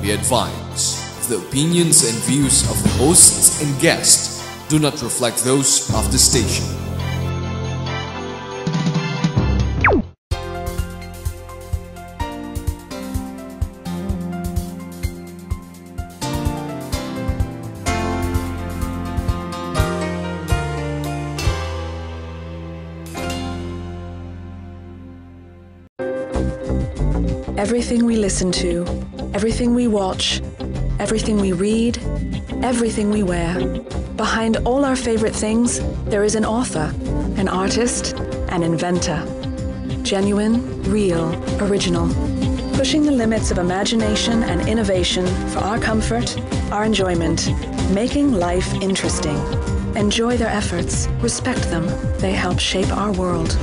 Be advised, the opinions and views of the hosts and guests do not reflect those of the station. Everything we listen to, everything we watch, everything we read, everything we wear. Behind all our favorite things, there is an author, an artist, an inventor. Genuine, real, original. Pushing the limits of imagination and innovation for our comfort, our enjoyment. Making life interesting. Enjoy their efforts, respect them. They help shape our world.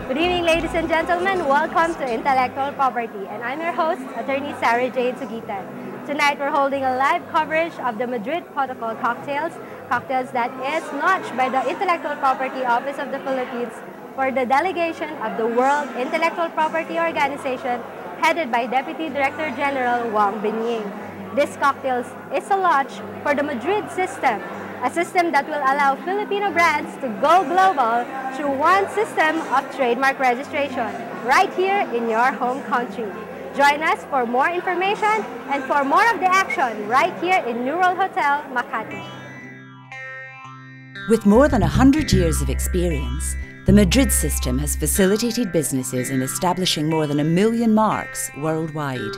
Good evening, ladies and gentlemen. Welcome to Intellectual Property, and I'm your host, Attorney Sarah Jade Sugitan. Tonight, we're holding a live coverage of the Madrid Protocol cocktails that is launched by the Intellectual Property Office of the Philippines for the delegation of the World Intellectual Property Organization, headed by Deputy Director General Wong Binying. This cocktails is a launch for the Madrid system, a system that will allow Filipino brands to go global through one system of trademark registration right here in your home country. Join us for more information and for more of the action right here in New World Hotel, Makati. With more than 100 years of experience, the Madrid system has facilitated businesses in establishing more than 1 million marks worldwide.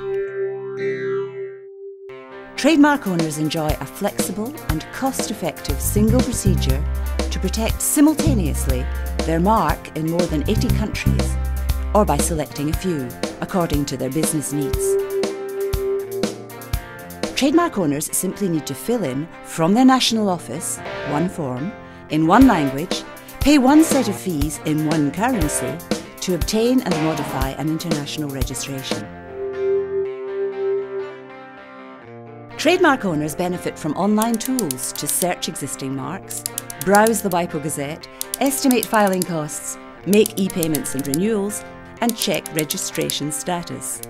Trademark owners enjoy a flexible and cost-effective single procedure to protect simultaneously their mark in more than 80 countries, or by selecting a few, according to their business needs. Trademark owners simply need to fill in, from their national office, one form, in one language, pay one set of fees in one currency to obtain and modify an international registration. Trademark owners benefit from online tools to search existing marks, browse the WIPO Gazette, estimate filing costs, make e-payments and renewals, and check registration status.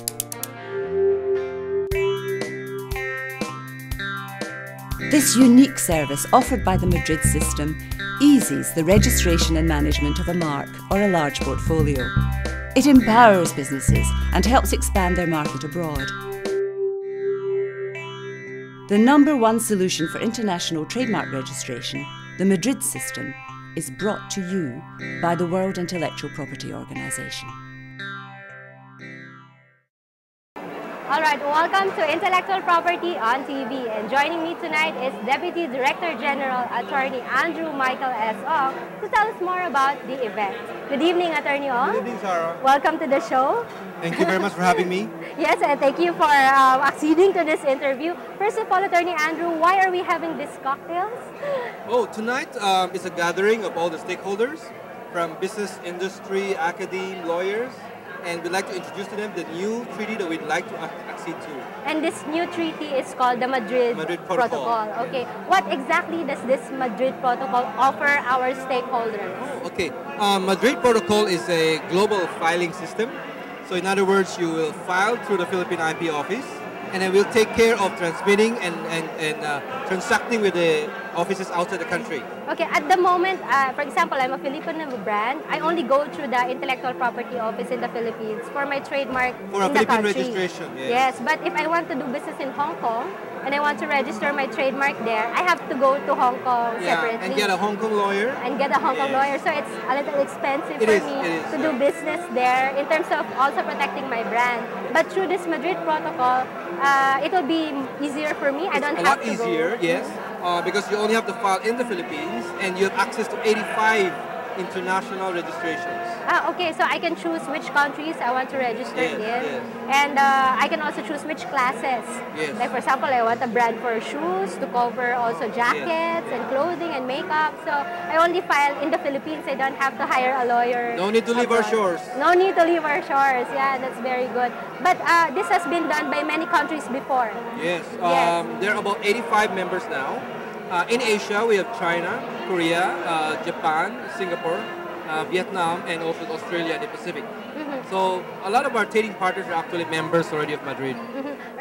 This unique service offered by the Madrid system eases the registration and management of a mark or a large portfolio. It empowers businesses and helps expand their market abroad. The #1 solution for international trademark registration, the Madrid system, is brought to you by the World Intellectual Property Organization. All right, welcome to Intellectual Property on TV. And joining me tonight is Deputy Director General Attorney Andrew Michael S. Ong to tell us more about the event. Good evening, Attorney Ong. Good evening, Sarah. Welcome to the show. Thank you very much for having me. Yes, and thank you for acceding to this interview. First of all, Attorney Andrew, why are we having these cocktails? Oh, tonight is a gathering of all the stakeholders from business, industry, academe, lawyers, and we'd like to introduce to them the new treaty that we'd like to accede to. And this new treaty is called the Madrid Protocol. Okay, what exactly does this Madrid Protocol offer our stakeholders? Oh, okay, Madrid Protocol is a global filing system. So in other words, you will file through the Philippine IP office, and then we'll take care of transmitting and transacting with the offices outside the country. Okay, at the moment, for example, I'm a Filipino brand. I only go through the Intellectual Property Office in the Philippines for my trademark for a Philippine registration. Yes, but if I want to do business in Hong Kong and I want to register my trademark there, I have to go to Hong Kong separately. And get a Hong Kong lawyer. So it's a little expensive for me to do business there in terms of also protecting my brand. But through this Madrid Protocol, it will be easier for me. I don't have to go. A lot easier, yes, because you only have to file in the Philippines and you have access to 85 international registrations. Okay, so I can choose which countries I want to register in, and I can also choose which classes. Like for example, I want a brand for shoes to cover also jackets and clothing and makeup. So I only file in the Philippines. I don't have to hire a lawyer. No need to leave our shores. No need to leave our shores. Yeah, that's very good. But this has been done by many countries before. Yes, there are about 85 members now. In Asia, we have China, Korea, Japan, Singapore. Vietnam, and also Australia and the Pacific. So a lot of our trading partners are actually members already of Madrid.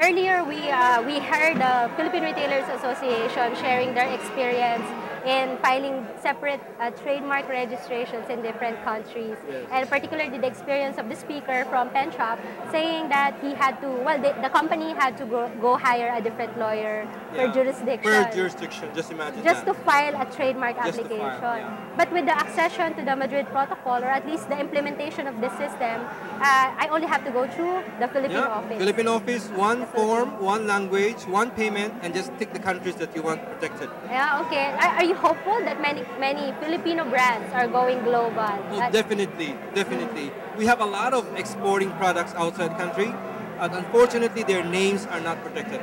Earlier, we heard the Philippine Retailers Association sharing their experience in filing separate trademark registrations in different countries. Yes. And particularly the experience of the speaker from Pen Shop saying that he had to, well, the company had to go hire a different lawyer per jurisdiction. Per jurisdiction, just imagine just that. to file a trademark Just to application. file, yeah. But with the accession to the Madrid Protocol, or at least the implementation of the system, I only have to go through the Philippine office. Philippine office, one form, one language, one payment, and just tick the countries that you want protected. Yeah, okay. Are you hopeful that many Filipino brands are going global? Oh, definitely, definitely. We have a lot of exporting products outside country, and unfortunately their names are not protected.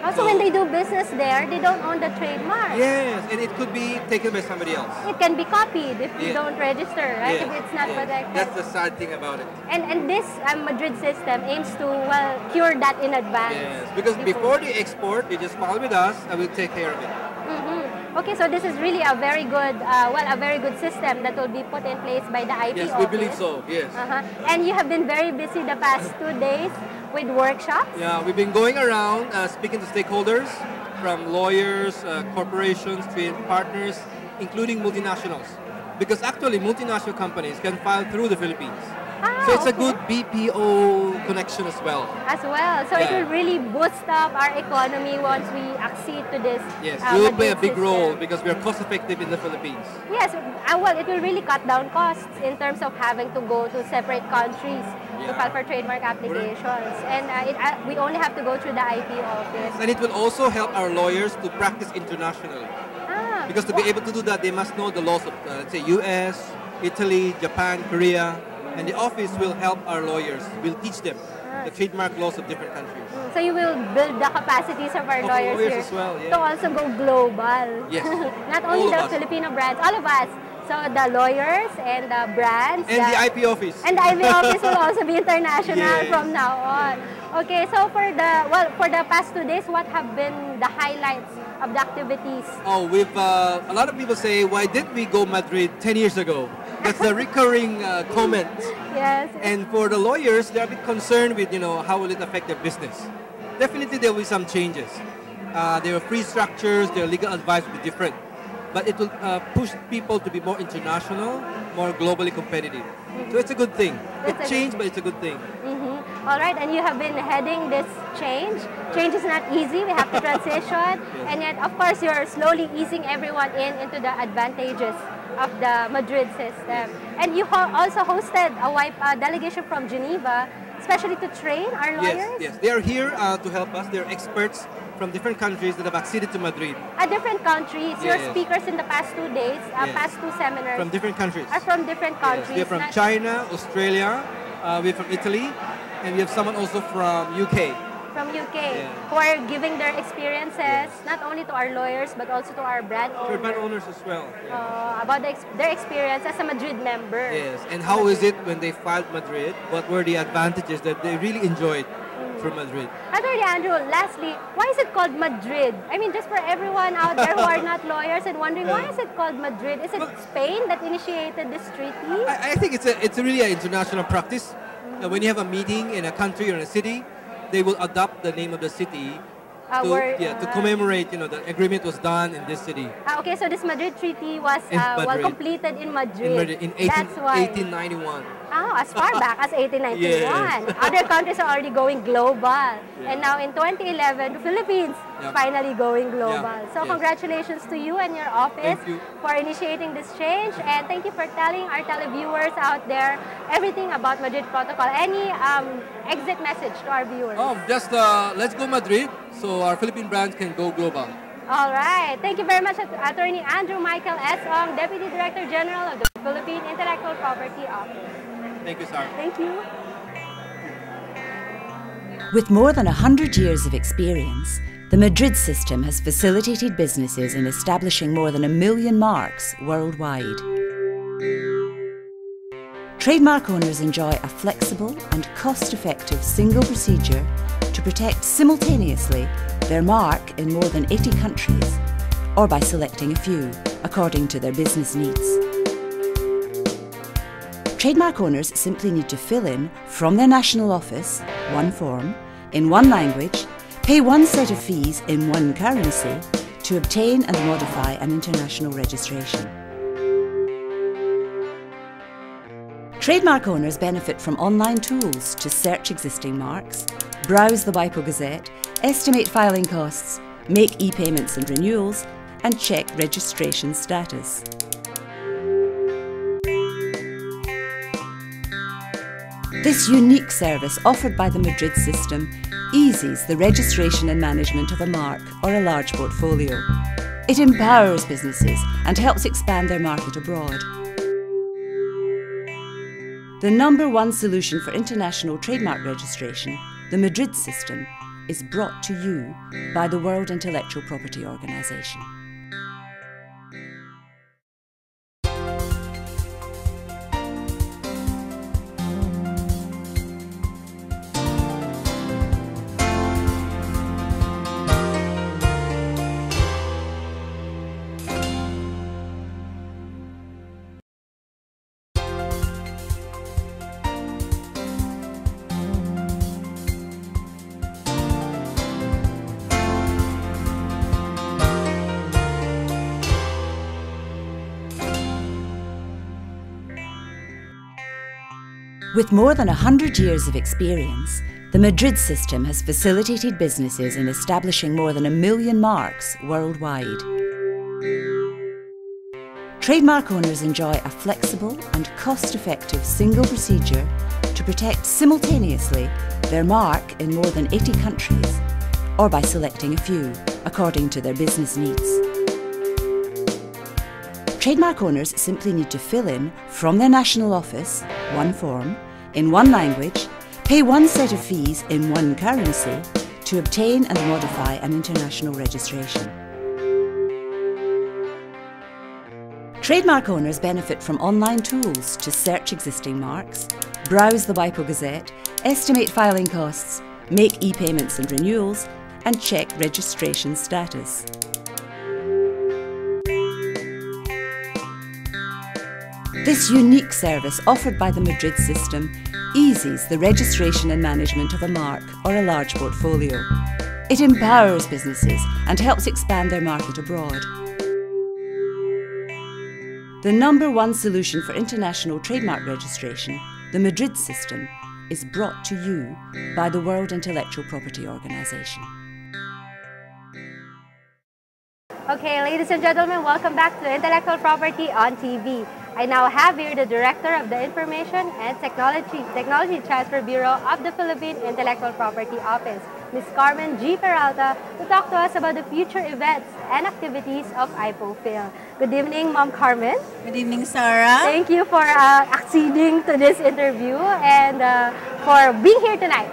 Also, when they do business there, they don't own the trademark. Yes, and it could be taken by somebody else. It can be copied if you don't register, right? Yes, If it's not yes. protected. That's the sad thing about it. And this Madrid system aims to, well, cure that in advance. Yes, because before they export, they just file with us and we'll take care of it. Okay, so this is really a very good, a very good system that will be put in place by the IP Yes, office. we believe so, yes. And you have been very busy the past 2 days with workshops. Yeah, we've been going around speaking to stakeholders from lawyers, corporations, trade partners, including multinationals. Because actually multinational companies can file through the Philippines. So it's a good BPO connection as well. As well. So it Yeah. will really boost up our economy once we accede to this. Yes, we will play a Madrid big role system. because we are cost effective in the Philippines. Yes, well, it will really cut down costs in terms of having to go to separate countries to file for trademark applications. And we only have to go through the IP office. And it will also help our lawyers to practice internationally. Because to be able to do that, they must know the laws of, let's say, US, Italy, Japan, Korea. And the office will help our lawyers. We'll teach them the trademark laws of different countries. So you will build the capacities of our Of lawyers here as well, yeah. to also go global. Yes. Not only All of the us. Filipino brands, all of us. So the lawyers and the brands. And the IP office. And the IP office will also be international Yes. from now on. Okay, so for the past 2 days, what have been the highlights of the activities? Oh, we've a lot of people say, why didn't we go Madrid 10 years ago? That's a recurring comment. Yes. And for the lawyers, they're a bit concerned with, how will it affect their business. Definitely there will be some changes. Their fee structures, their legal advice will be different. But it will push people to be more international, more globally competitive. So it's a good thing. It's change, but it's a good thing. All right, and you have been heading this change. Change is not easy. We have to transition. And yet, of course, you're slowly easing everyone into the advantages of the Madrid system. And you also hosted a delegation from Geneva, especially to train our lawyers? Yes. They are here to help us. They're experts from different countries that have acceded to Madrid. Different countries. Your speakers in the past 2 days, past 2 seminars. From different countries. Are from different countries. They're from China, Australia, we're from Italy, and we have someone also from UK. From UK, who are giving their experiences, not only to our lawyers, but also to our brand owners. To brand owners as well. About their experience as a Madrid member. Yes, and how is it when they filed Madrid? What were the advantages that they really enjoyed through Madrid? Attorney Andrew, lastly, why is it called Madrid? I mean, just for everyone out there who are not lawyers and wondering, why is it called Madrid? Is it Spain that initiated this treaty? I think it's really an international practice. When you have a meeting in a country or in a city, they will adopt the name of the city to commemorate, the agreement was done in this city. Okay, so this Madrid Treaty was completed in Madrid. In That's why. 1891. As far back as 1891. Yes. Other countries are already going global. And now in 2011, the Philippines finally going global. So congratulations to you and your office for initiating this change. And thank you for telling our televiewers out there everything about Madrid Protocol. Any exit message to our viewers? Just let's go Madrid so our Philippine brands can go global. All right. Thank you very much, Attorney Andrew Michael S. Ong, Deputy Director General of the Philippine Intellectual Property Office. Thank you, Sarah. Thank you. With more than 100 years of experience, the Madrid system has facilitated businesses in establishing more than 1 million marks worldwide. Trademark owners enjoy a flexible and cost-effective single procedure to protect simultaneously their mark in more than 80 countries, or by selecting a few according to their business needs. Trademark owners simply need to fill in from their national office one form in one language, pay one set of fees in one currency to obtain and modify an international registration. Trademark owners benefit from online tools to search existing marks, browse the WIPO Gazette, estimate filing costs, make e-payments and renewals, and check registration status. This unique service offered by the Madrid system eases the registration and management of a mark or a large portfolio. It empowers businesses and helps expand their market abroad. The #1 solution for international trademark registration, the Madrid system, is brought to you by the World Intellectual Property Organization. With more than 100 years of experience, the Madrid system has facilitated businesses in establishing more than 1 million marks worldwide. Trademark owners enjoy a flexible and cost-effective single procedure to protect simultaneously their mark in more than 80 countries, or by selecting a few, according to their business needs. Trademark owners simply need to fill in from their national office one form in one language, pay one set of fees in one currency to obtain and modify an international registration. Trademark owners benefit from online tools to search existing marks, browse the WIPO Gazette, estimate filing costs, make e-payments and renewals, and check registration status. This unique service offered by the Madrid system eases the registration and management of a mark or a large portfolio. It empowers businesses and helps expand their market abroad. The #1 solution for international trademark registration, the Madrid system, is brought to you by the World Intellectual Property Organization. Okay, ladies and gentlemen, welcome back to Intellectual Property on TV. I now have here the Director of the Information and Technology Transfer Bureau of the Philippine Intellectual Property Office, Ms. Carmen G. Peralta, to talk to us about the future events and activities of IPOPhil. Good evening, Ma'am Carmen. Good evening, Sarah. Thank you for acceding to this interview and for being here tonight.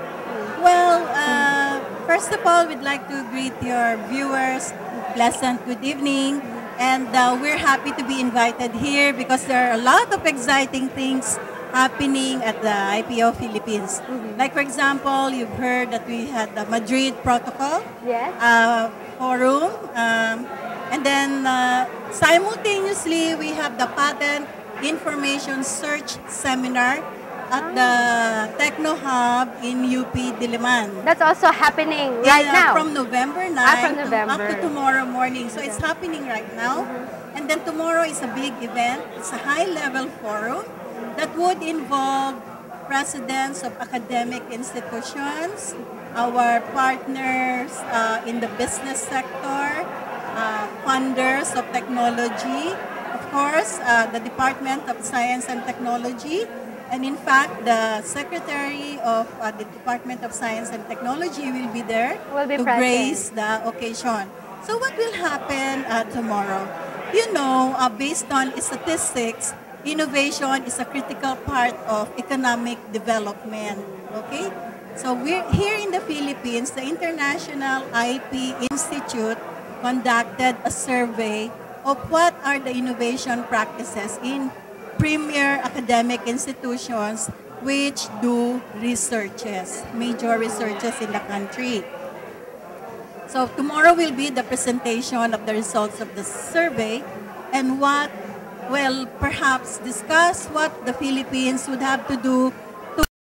Well, first of all, we'd like to greet your viewers. Pleasant good evening. And we're happy to be invited here because there are a lot of exciting things happening at the IPO Philippines. Like, for example, you've heard that we had the Madrid Protocol Forum. And then simultaneously, we have the Patent Information Search Seminar at the Techno Hub in UP Diliman. That's also happening right now. From November 9 up to November. tomorrow morning. So it's happening right now. And then tomorrow is a big event. It's a high-level forum that would involve presidents of academic institutions, our partners in the business sector, funders of technology, of course, the Department of Science and Technology, and in fact, the Secretary of the Department of Science and Technology will be there to grace the occasion. So what will happen tomorrow? You know, based on statistics, innovation is a critical part of economic development, okay? So we're here in the Philippines, the International IP Institute conducted a survey of what are the innovation practices in premier academic institutions which do researches, major researches in the country. So tomorrow will be the presentation of the results of the survey and what will perhaps discuss what the Philippines would have to do